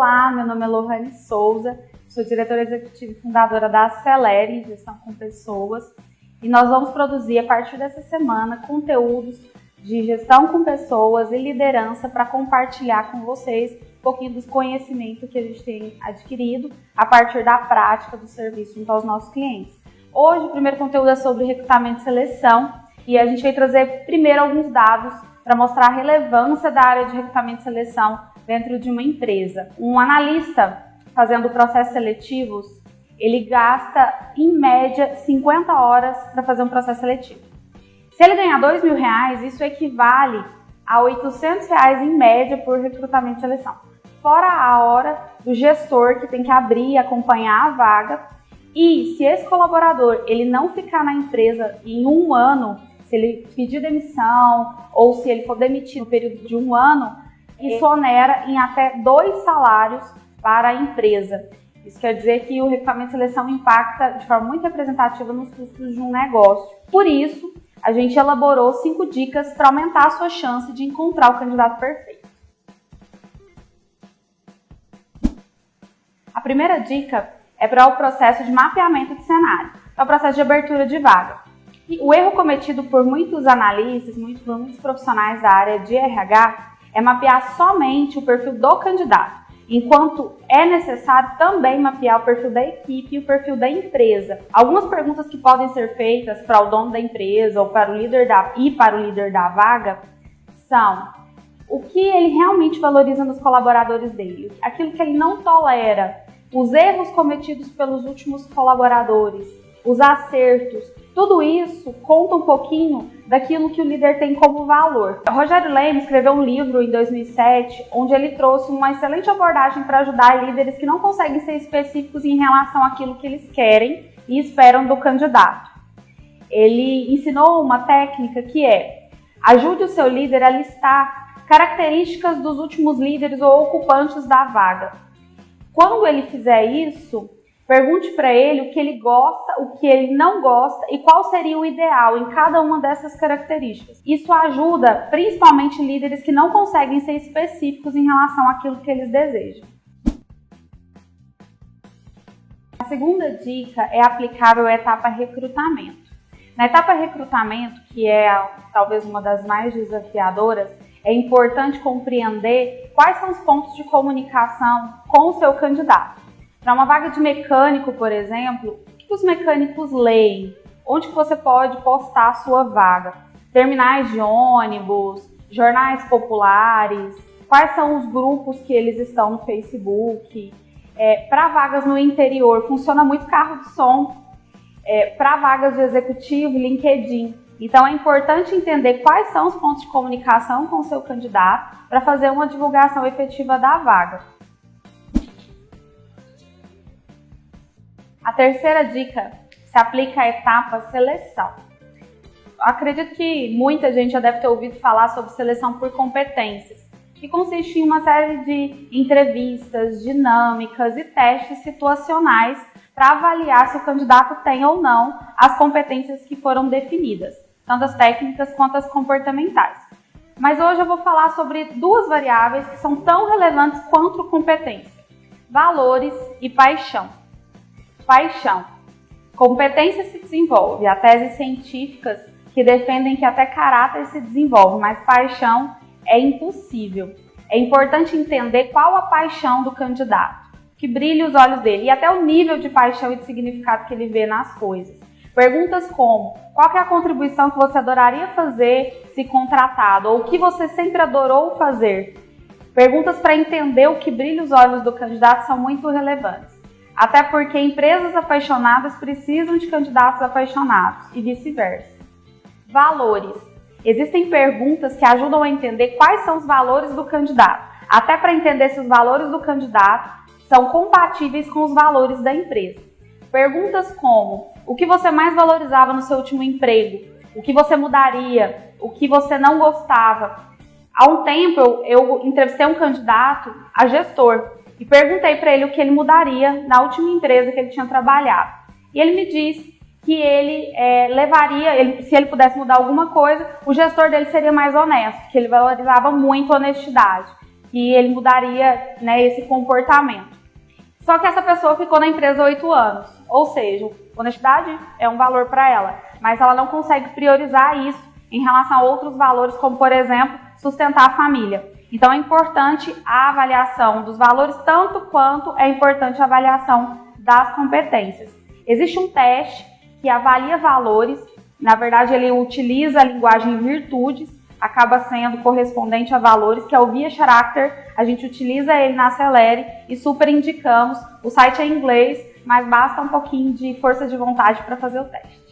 Olá, meu nome é Lohane Souza, sou diretora executiva e fundadora da Acelere, Gestão com Pessoas, e nós vamos produzir a partir dessa semana conteúdos de gestão com pessoas e liderança para compartilhar com vocês um pouquinho dos conhecimentos que a gente tem adquirido a partir da prática do serviço junto aos nossos clientes. Hoje o primeiro conteúdo é sobre recrutamento e seleção e a gente vai trazer primeiro alguns dados para mostrar a relevância da área de recrutamento e seleção dentro de uma empresa. Um analista fazendo processos seletivos, ele gasta em média 50 horas para fazer um processo seletivo. Se ele ganhar R$2.000, isso equivale a R$800 em média por recrutamento e seleção. Fora a hora do gestor que tem que abrir e acompanhar a vaga. E se esse colaborador ele não ficar na empresa em um ano, se ele pedir demissão ou se ele for demitido no período de um ano, isso onera em até 2 salários para a empresa. Isso quer dizer que o recrutamento e seleção impacta de forma muito representativa nos custos de um negócio. Por isso, a gente elaborou 5 dicas para aumentar a sua chance de encontrar o candidato perfeito. A primeira dica é para o processo de mapeamento de cenário, é o processo de abertura de vaga. E o erro cometido por muitos analistas, por muitos profissionais da área de RH, é mapear somente o perfil do candidato, enquanto é necessário também mapear o perfil da equipe e o perfil da empresa. Algumas perguntas que podem ser feitas para o dono da empresa ou para o líder da vaga são: o que ele realmente valoriza nos colaboradores dele? Aquilo que ele não tolera, os erros cometidos pelos últimos colaboradores, os acertos, tudo isso conta um pouquinho daquilo que o líder tem como valor. O Rogério Leme escreveu um livro em 2007, onde ele trouxe uma excelente abordagem para ajudar líderes que não conseguem ser específicos em relação àquilo que eles querem e esperam do candidato. Ele ensinou uma técnica que é: ajude o seu líder a listar características dos últimos líderes ou ocupantes da vaga. Quando ele fizer isso, pergunte para ele o que ele gosta, o que ele não gosta e qual seria o ideal em cada uma dessas características. Isso ajuda principalmente líderes que não conseguem ser específicos em relação àquilo que eles desejam. A segunda dica é aplicável à etapa recrutamento. Na etapa recrutamento, que é talvez uma das mais desafiadoras, é importante compreender quais são os pontos de comunicação com o seu candidato. Para uma vaga de mecânico, por exemplo, o que os mecânicos leem? Onde que você pode postar a sua vaga? Terminais de ônibus, jornais populares, quais são os grupos que eles estão no Facebook? Para vagas no interior, funciona muito carro de som. Para vagas de executivo, LinkedIn. Então é importante entender quais são os pontos de comunicação com o seu candidato para fazer uma divulgação efetiva da vaga. A terceira dica se aplica à etapa seleção. Acredito que muita gente já deve ter ouvido falar sobre seleção por competências, que consiste em uma série de entrevistas, dinâmicas e testes situacionais para avaliar se o candidato tem ou não as competências que foram definidas, tanto as técnicas quanto as comportamentais. Mas hoje eu vou falar sobre 2 variáveis que são tão relevantes quanto competência: valores e paixão. Paixão. Competência se desenvolve. Há teses científicas que defendem que até caráter se desenvolve, mas paixão é impossível. É importante entender qual a paixão do candidato, que brilha os olhos dele e até o nível de paixão e de significado que ele vê nas coisas. Perguntas como: qual é a contribuição que você adoraria fazer se contratado? Ou o que você sempre adorou fazer? Perguntas para entender o que brilha os olhos do candidato são muito relevantes. Até porque empresas apaixonadas precisam de candidatos apaixonados e vice-versa. Valores. Existem perguntas que ajudam a entender quais são os valores do candidato, até para entender se os valores do candidato são compatíveis com os valores da empresa. Perguntas como: o que você mais valorizava no seu último emprego? O que você mudaria? O que você não gostava? Há um tempo eu entrevistei um candidato a gestor e perguntei para ele o que ele mudaria na última empresa que ele tinha trabalhado. E ele me disse que ele levaria, se ele pudesse mudar alguma coisa, o gestor dele seria mais honesto, que ele valorizava muito a honestidade. que ele mudaria, né, esse comportamento. Só que essa pessoa ficou na empresa 8 anos, ou seja, honestidade é um valor para ela, mas ela não consegue priorizar isso em relação a outros valores, como, por exemplo, sustentar a família. Então é importante a avaliação dos valores, tanto quanto é importante a avaliação das competências. Existe um teste que avalia valores, na verdade ele utiliza a linguagem virtudes, acaba sendo correspondente a valores, que é o Via Character. A gente utiliza ele na Acelere e super indicamos. O site é em inglês, mas basta um pouquinho de força de vontade para fazer o teste.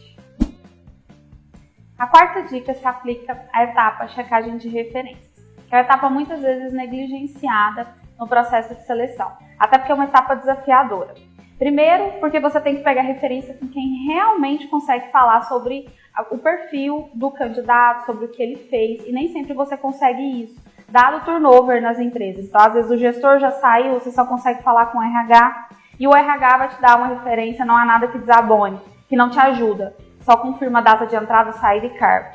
A quarta dica se aplica à etapa checagem de referências, que é uma etapa muitas vezes negligenciada no processo de seleção, até porque é uma etapa desafiadora. Primeiro, porque você tem que pegar referência com quem realmente consegue falar sobre o perfil do candidato, sobre o que ele fez, e nem sempre você consegue isso, dado o turnover nas empresas. Então, às vezes o gestor já saiu, você só consegue falar com o RH, e o RH vai te dar uma referência, não há nada que desabone, que não te ajuda, só confirma a data de entrada, saída e cargo,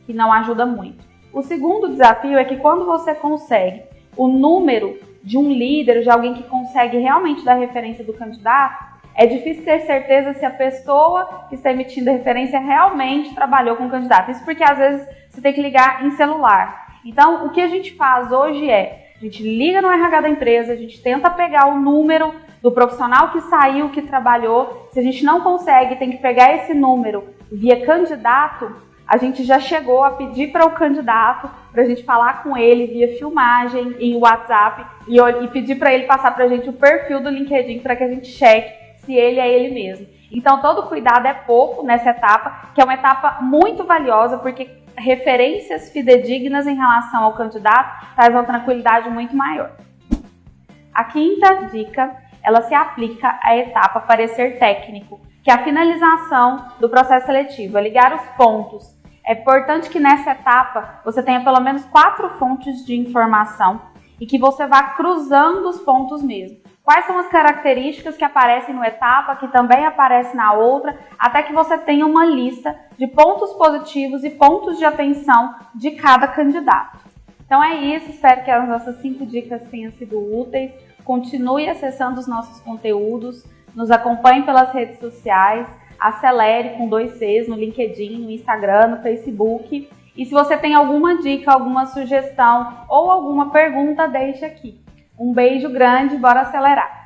que não ajuda muito. O segundo desafio é que quando você consegue o número de um líder, de alguém que consegue realmente dar referência do candidato, é difícil ter certeza se a pessoa que está emitindo a referência realmente trabalhou com o candidato. Isso porque às vezes você tem que ligar em celular. Então, o que a gente faz hoje é, a gente liga no RH da empresa, a gente tenta pegar o número do profissional que saiu, que trabalhou. Se a gente não consegue, tem que pegar esse número via candidato, a gente já chegou a pedir para o candidato, para a gente falar com ele via filmagem, em WhatsApp, e pedir para ele passar para a gente o perfil do LinkedIn para que a gente cheque se ele é ele mesmo. Então, todo cuidado é pouco nessa etapa, que é uma etapa muito valiosa, porque referências fidedignas em relação ao candidato traz uma tranquilidade muito maior. A quinta dica, ela se aplica à etapa parecer técnico, que é a finalização do processo seletivo, é ligar os pontos. É importante que nessa etapa você tenha pelo menos 4 fontes de informação e que você vá cruzando os pontos mesmo. Quais são as características que aparecem numa etapa, que também aparecem na outra, até que você tenha uma lista de pontos positivos e pontos de atenção de cada candidato. Então é isso, espero que as nossas 5 dicas tenham sido úteis. Continue acessando os nossos conteúdos, nos acompanhe pelas redes sociais, Acelere com 2 Cs no LinkedIn, no Instagram, no Facebook. E se você tem alguma dica, alguma sugestão ou alguma pergunta, deixe aqui. Um beijo grande, bora acelerar!